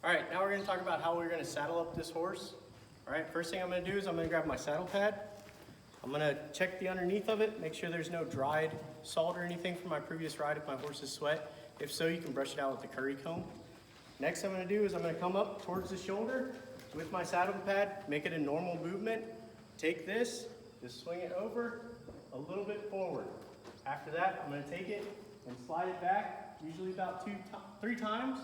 All right, now we're gonna talk about how we're gonna saddle up this horse. All right, first thing I'm gonna do is I'm gonna grab my saddle pad. I'm gonna check the underneath of it, make sure there's no dried salt or anything from my previous ride if my horse is sweat. If so, you can brush it out with the curry comb. Next I'm gonna do is I'm gonna come up towards the shoulder with my saddle pad, make it a normal movement. Take this, just swing it over a little bit forward. After that, I'm gonna take it and slide it back, usually about 3 times.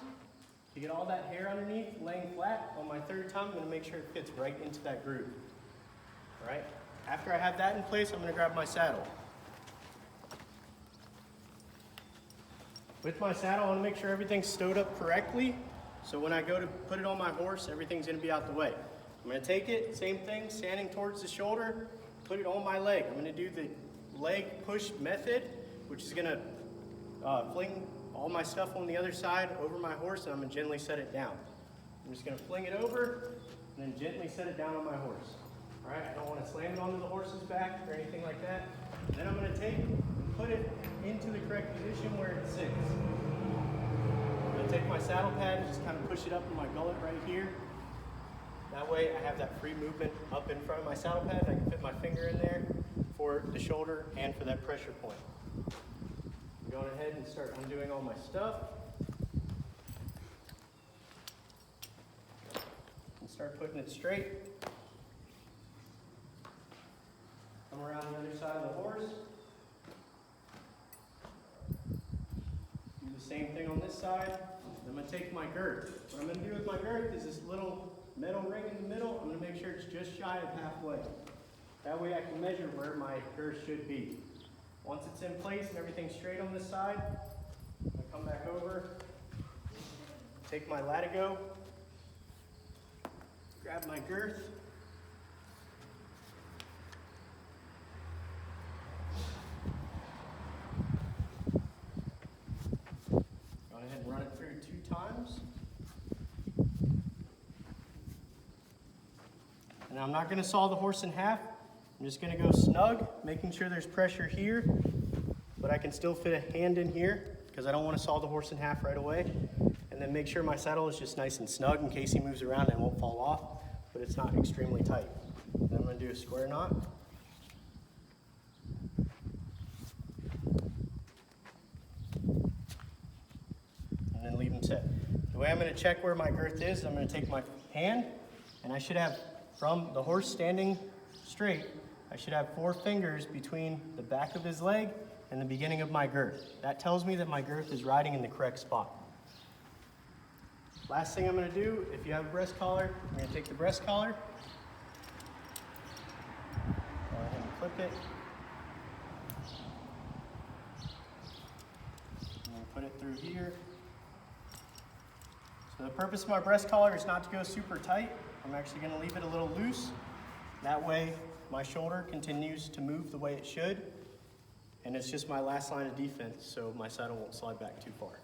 To get all that hair underneath, laying flat. On my 3rd time, I'm gonna make sure it fits right into that groove. All right, after I have that in place, I'm gonna grab my saddle. With my saddle, I wanna make sure everything's stowed up correctly, so when I go to put it on my horse, everything's gonna be out the way. I'm gonna take it, same thing, standing towards the shoulder, put it on my leg. I'm gonna do the leg push method, which is gonna fling all my stuff on the other side over my horse, and I'm gonna gently set it down. I'm just gonna fling it over and then gently set it down on my horse. All right, I don't wanna slam it onto the horse's back or anything like that. Then I'm gonna take and put it into the correct position where it sits. I'm gonna take my saddle pad and just kind of push it up in my gullet right here. That way I have that free movement up in front of my saddle pad, and I can fit my finger in there for the shoulder and for that pressure point. I'm going ahead and start undoing all my stuff. And start putting it straight. Come around the other side of the horse. Do the same thing on this side. I'm going to take my girth. What I'm going to do with my girth is this little metal ring in the middle. I'm going to make sure it's just shy of halfway. That way I can measure where my girth should be. Once it's in place and everything's straight on this side, I'm going to come back over, take my latigo, grab my girth, go ahead and run it through 2 times. And I'm not going to saw the horse in half. I'm just going to go snug, making sure there's pressure here, but I can still fit a hand in here because I don't want to saw the horse in half right away. And then make sure my saddle is just nice and snug in case he moves around and it won't fall off, but it's not extremely tight. Then I'm going to do a square knot. And then leave him set. The way I'm going to check where my girth is, I'm going to take my hand, and I should have, from the horse standing straight, I should have 4 fingers between the back of his leg and the beginning of my girth. That tells me that my girth is riding in the correct spot. Last thing I'm going to do, if you have a breast collar, I'm going to take the breast collar, go ahead and clip it, and then put it through here. So the purpose of my breast collar is not to go super tight. I'm actually going to leave it a little loose. That way my shoulder continues to move the way it should, and it's just my last line of defense so my saddle won't slide back too far.